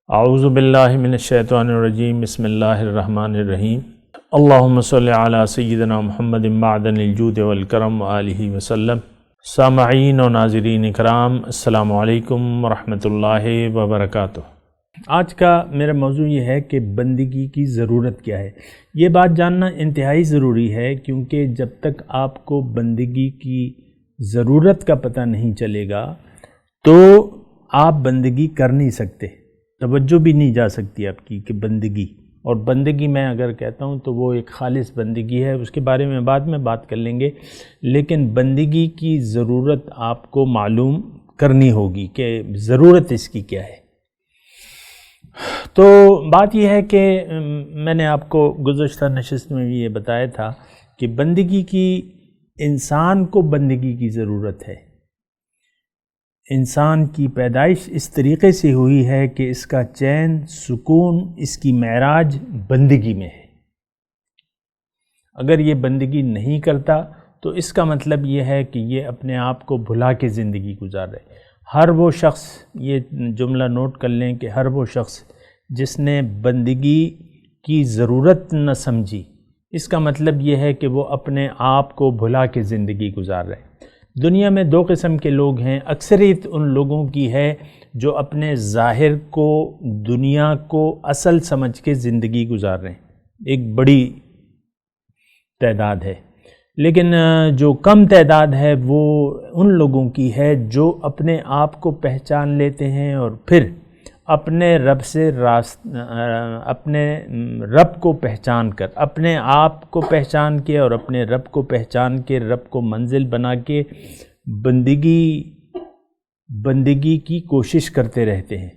اعوذ باللہ من الشیطان الرجیم بسم اللہ الرحمن الرحیم اللہم صلی علی سیدنا محمد معدن الجود والکرم وآلہ وسلم۔ سامعین و ناظرین اکرام، السلام علیکم ورحمۃ اللہ وبرکاتہ۔ آج کا میرا موضوع یہ ہے کہ بندگی کی ضرورت کیا ہے۔ یہ بات جاننا انتہائی ضروری ہے، کیونکہ جب تک آپ کو بندگی کی ضرورت کا پتہ نہیں چلے گا تو آپ بندگی کر نہیں سکتے، توجہ بھی نہیں جا سکتی آپ کی کہ بندگی، اور بندگی میں اگر کہتا ہوں تو وہ ایک خالص بندگی ہے، اس کے بارے میں بعد میں بات کر لیں گے، لیکن بندگی کی ضرورت آپ کو معلوم کرنی ہوگی کہ ضرورت اس کی کیا ہے۔ تو بات یہ ہے کہ میں نے آپ کو گزشتہ نشست میں بھی یہ بتایا تھا کہ بندگی کی، انسان کو بندگی کی ضرورت ہے۔ انسان کی پیدائش اس طریقے سے ہوئی ہے کہ اس کا چین، سکون، اس کی معراج بندگی میں ہے۔ اگر یہ بندگی نہیں کرتا تو اس کا مطلب یہ ہے کہ یہ اپنے آپ کو بھلا کے زندگی گزار رہے۔ ہر وہ شخص، یہ جملہ نوٹ کر لیں کہ ہر وہ شخص جس نے بندگی کی ضرورت نہ سمجھی، اس کا مطلب یہ ہے کہ وہ اپنے آپ کو بھلا کے زندگی گزار رہے۔ دنیا میں دو قسم کے لوگ ہیں، اکثریت ان لوگوں کی ہے جو اپنے ظاہر کو، دنیا کو اصل سمجھ کے زندگی گزار رہے ہیں، ایک بڑی تعداد ہے، لیکن جو کم تعداد ہے وہ ان لوگوں کی ہے جو اپنے آپ کو پہچان لیتے ہیں اور پھر اپنے رب سے اپنے رب کو پہچان کر، اپنے آپ کو پہچان کے اور اپنے رب کو پہچان کے، رب کو منزل بنا کے بندگی کی کوشش کرتے رہتے ہیں،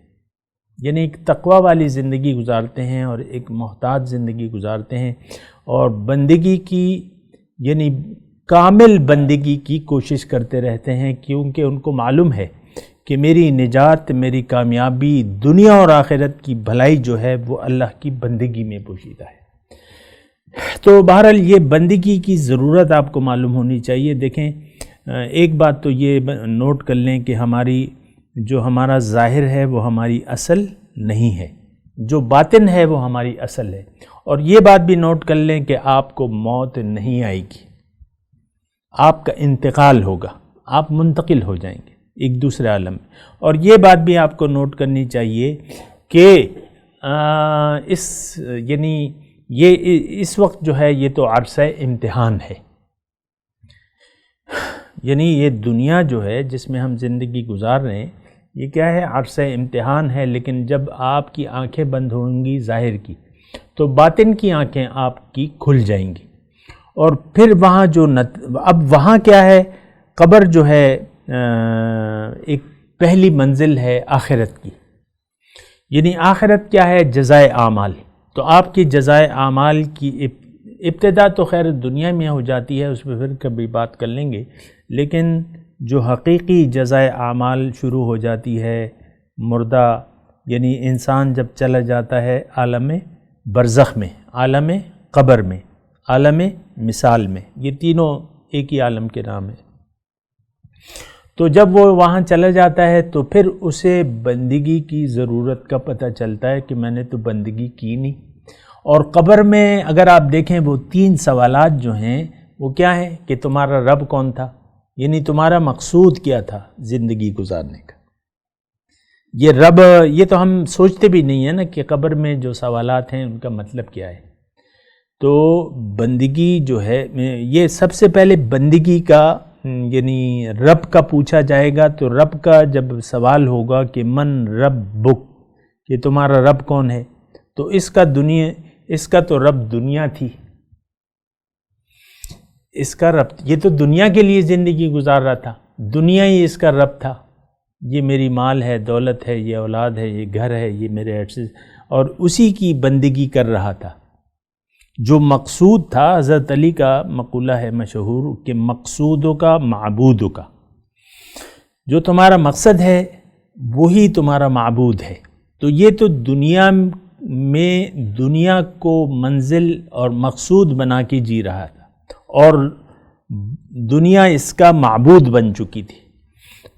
یعنی ایک تقوی والی زندگی گزارتے ہیں اور ایک محتاط زندگی گزارتے ہیں، اور بندگی کی یعنی کامل بندگی کی کوشش کرتے رہتے ہیں، کیونکہ ان کو معلوم ہے کہ میری نجات، میری کامیابی، دنیا اور آخرت کی بھلائی جو ہے وہ اللہ کی بندگی میں پوشیدہ ہے۔ تو بہرحال یہ بندگی کی ضرورت آپ کو معلوم ہونی چاہیے۔ دیکھیں، ایک بات تو یہ نوٹ کر لیں کہ ہمارا ظاہر ہے وہ ہماری اصل نہیں ہے، جو باطن ہے وہ ہماری اصل ہے، اور یہ بات بھی نوٹ کر لیں کہ آپ کو موت نہیں آئے گی، آپ کا انتقال ہوگا، آپ منتقل ہو جائیں گے ایک دوسرے عالم میں۔ اور یہ بات بھی آپ کو نوٹ کرنی چاہیے کہ اس وقت جو ہے یہ تو عرصہ امتحان ہے، یعنی یہ دنیا جو ہے جس میں ہم زندگی گزار رہے ہیں یہ کیا ہے؟ عرصہ امتحان ہے، لیکن جب آپ کی آنکھیں بند ہوں گی ظاہر کی تو باطن کی آنکھیں آپ کی کھل جائیں گی، اور پھر وہاں اب وہاں کیا ہے؟ قبر جو ہے ایک پہلی منزل ہے آخرت کی، یعنی آخرت کیا ہے؟ جزائے اعمال۔ تو آپ کی جزائے اعمال کی ابتدا تو خیر دنیا میں ہو جاتی ہے، اس پہ پھر کبھی بات کر لیں گے، لیکن جو حقیقی جزائے اعمال شروع ہو جاتی ہے مردہ، یعنی انسان جب چلا جاتا ہے عالم برزخ میں، عالم قبر میں، عالم مثال میں، یہ تینوں ایک ہی عالم کے نام ہے۔ تو جب وہ وہاں چلا جاتا ہے تو پھر اسے بندگی کی ضرورت کا پتہ چلتا ہے کہ میں نے تو بندگی کی نہیں۔ اور قبر میں اگر آپ دیکھیں وہ 3 سوالات جو ہیں وہ کیا ہیں کہ تمہارا رب کون تھا، یعنی تمہارا مقصود کیا تھا زندگی گزارنے کا۔ یہ رب، یہ تو ہم سوچتے بھی نہیں ہیں نا کہ قبر میں جو سوالات ہیں ان کا مطلب کیا ہے۔ تو بندگی جو ہے، یہ سب سے پہلے بندگی کا یعنی رب کا پوچھا جائے گا، تو رب کا جب سوال ہوگا کہ من ربک، کہ تمہارا رب کون ہے، تو اس کا تو رب دنیا تھی، اس کا رب، یہ تو دنیا کے لیے زندگی گزار رہا تھا، دنیا ہی اس کا رب تھا، یہ میری مال ہے، دولت ہے، یہ اولاد ہے، یہ گھر ہے، یہ میرے ایسے، اور اسی کی بندگی کر رہا تھا۔ جو مقصود تھا، حضرت علی کا مقولہ ہے مشہور کہ مقصودوں کا معبودوں کا، جو تمہارا مقصد ہے وہی تمہارا معبود ہے۔ تو یہ تو دنیا میں دنیا کو منزل اور مقصود بنا کے جی رہا تھا، اور دنیا اس کا معبود بن چکی تھی۔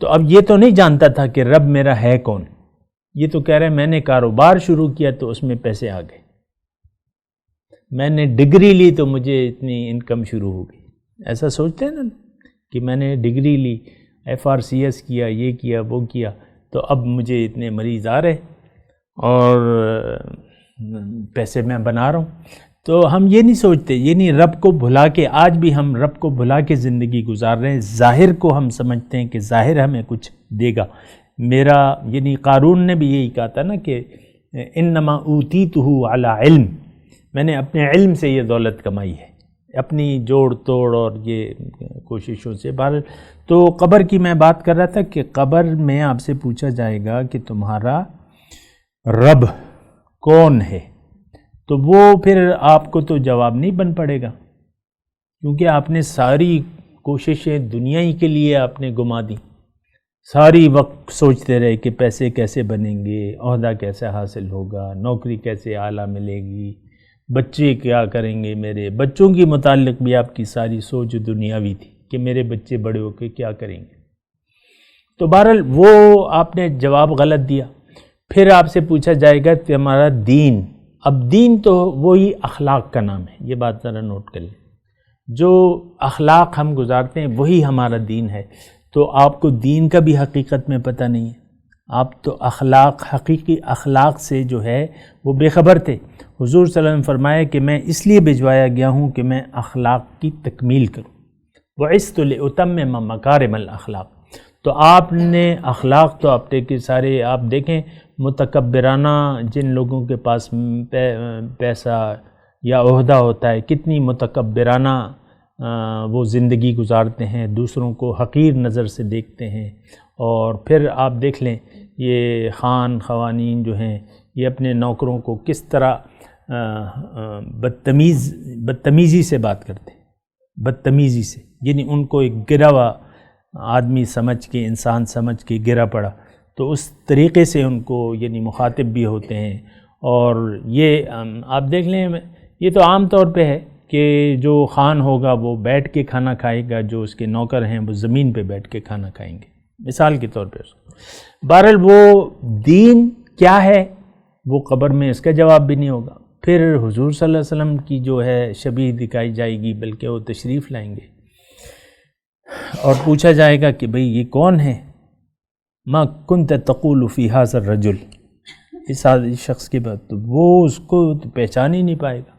تو اب یہ تو نہیں جانتا تھا کہ رب میرا ہے کون، یہ تو کہہ رہے ہیں میں نے کاروبار شروع کیا تو اس میں پیسے آ گئے، میں نے ڈگری لی تو مجھے اتنی انکم شروع ہو گئی. ایسا سوچتے ہیں نا کہ میں نے ڈگری لی، FRCS کیا، یہ کیا وہ کیا، تو اب مجھے اتنے مریض آ رہے اور پیسے میں بنا رہا ہوں. تو ہم یہ نہیں سوچتے، یعنی رب کو بھلا کے، آج بھی ہم رب کو بھلا کے زندگی گزار رہے ہیں. ظاہر کو ہم سمجھتے ہیں کہ ظاہر ہمیں کچھ دے گا. یعنی قارون نے بھی یہی کہا تھا نا کہ انما اوتیتہ علی علم، میں نے اپنے علم سے یہ دولت کمائی ہے، اپنی جوڑ توڑ اور یہ کوششوں سے. تو قبر کی میں بات کر رہا تھا کہ قبر میں آپ سے پوچھا جائے گا کہ تمہارا رب کون ہے، تو وہ پھر آپ کو تو جواب نہیں بن پڑے گا، کیونکہ آپ نے ساری کوششیں دنیا ہی کے لیے آپ نے گما دی. ساری وقت سوچتے رہے کہ پیسے کیسے بنیں گے، عہدہ کیسے حاصل ہوگا، نوکری کیسے اعلیٰ ملے گی، بچے کیا کریں گے، میرے بچوں کی متعلق بھی آپ کی ساری سوچ دنیاوی تھی کہ میرے بچے بڑے ہو کے کیا کریں گے. تو بہرحال وہ آپ نے جواب غلط دیا. پھر آپ سے پوچھا جائے گا کہ ہمارا دین، اب دین تو وہی اخلاق کا نام ہے، یہ بات ذرا نوٹ کر لیں. جو اخلاق ہم گزارتے ہیں وہی ہمارا دین ہے. تو آپ کو دین کا بھی حقیقت میں پتہ نہیں ہے، آپ تو حقیقی اخلاق سے جو ہے وہ بے خبر تھے. حضور صلی اللہ علیہ وسلم فرمایا کہ میں اس لیے بھجوایا گیا ہوں کہ میں اخلاق کی تکمیل کروں. وَعِثْتُ لِأُتَمِّمَ مَكَارِمَ الْأَخْلَاقِ. تو آپ نے اخلاق تو آپ کے سارے، آپ دیکھیں متکبرانہ جن لوگوں کے پاس پیسہ یا عہدہ ہوتا ہے، کتنی متکبرانہ وہ زندگی گزارتے ہیں، دوسروں کو حقیر نظر سے دیکھتے ہیں. اور پھر آپ دیکھ لیں یہ خوانین جو ہیں یہ اپنے نوکروں کو کس طرح بدتمیزی سے بات کرتے ہیں، بدتمیزی سے، یعنی ان کو ایک گرا ہوا آدمی سمجھ کے، انسان سمجھ کے گرا پڑا، تو اس طریقے سے ان کو یعنی مخاطب بھی ہوتے ہیں. اور یہ آپ دیکھ لیں، یہ تو عام طور پہ ہے کہ جو خان ہوگا وہ بیٹھ کے کھانا کھائے گا، جو اس کے نوکر ہیں وہ زمین پہ بیٹھ کے کھانا کھائیں گے، مثال کے طور پہ. بہرحال وہ دین کیا ہے وہ قبر میں اس کا جواب بھی نہیں ہوگا. پھر حضور صلی اللہ علیہ وسلم کی جو ہے شبیہ دکھائی جائے گی، بلکہ وہ تشریف لائیں گے اور پوچھا جائے گا کہ بھئی یہ کون ہے؟ ما کنت تقول فی ھذا الرجل، اس شخص کے بعد تو وہ اس کو پہچان ہی نہیں پائے گا،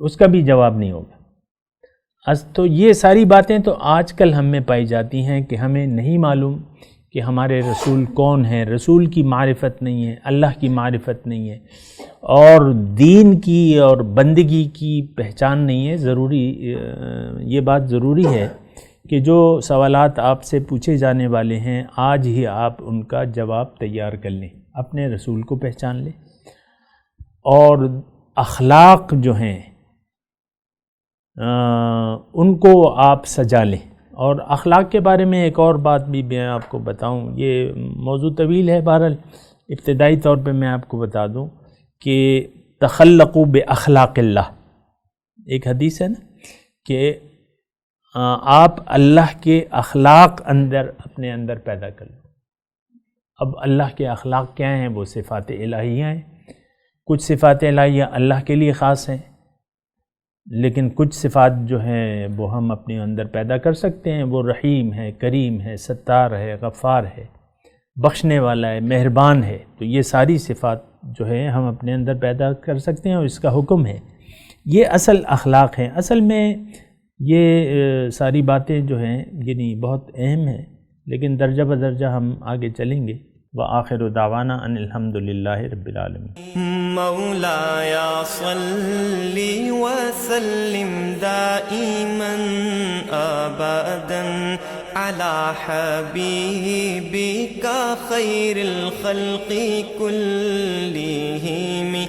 اس کا بھی جواب نہیں ہوگا. تو یہ ساری باتیں تو آج کل ہم میں پائی جاتی ہیں کہ ہمیں نہیں معلوم کہ ہمارے رسول کون ہیں، رسول کی معرفت نہیں ہے، اللہ کی معرفت نہیں ہے، اور دین کی اور بندگی کی پہچان نہیں ہے. ضروری یہ بات ضروری ہے کہ جو سوالات آپ سے پوچھے جانے والے ہیں آج ہی آپ ان کا جواب تیار کر لیں، اپنے رسول کو پہچان لیں، اور اخلاق جو ہیں ان کو آپ سجا لیں. اور اخلاق کے بارے میں ایک اور بات بھی میں آپ کو بتاؤں، یہ موضوع طویل ہے، بہرحال ابتدائی طور پہ میں آپ کو بتا دوں کہ تخلقوا باخلاق اللہ، ایک حدیث ہے نا کہ آپ اللہ کے اخلاق اپنے اندر پیدا کر لو. اب اللہ کے اخلاق کیا ہیں؟ وہ صفات الہیہ ہیں. کچھ صفات الہیہ اللہ کے لیے خاص ہیں، لیکن کچھ صفات جو ہیں وہ ہم اپنے اندر پیدا کر سکتے ہیں. وہ رحیم ہے، کریم ہے، ستار ہے، غفار ہے، بخشنے والا ہے، مہربان ہے. تو یہ ساری صفات جو ہیں ہم اپنے اندر پیدا کر سکتے ہیں اور اس کا حکم ہے. یہ اصل اخلاق ہیں. اصل میں یہ ساری باتیں جو ہیں یعنی بہت اہم ہیں، لیکن درجہ بدرجہ ہم آگے چلیں گے. وآخر دعوانا ان الحمد للہ رب العالمین. مولاي صل وسلم دائما ابدا على حبيبك خير الخلق كلهم.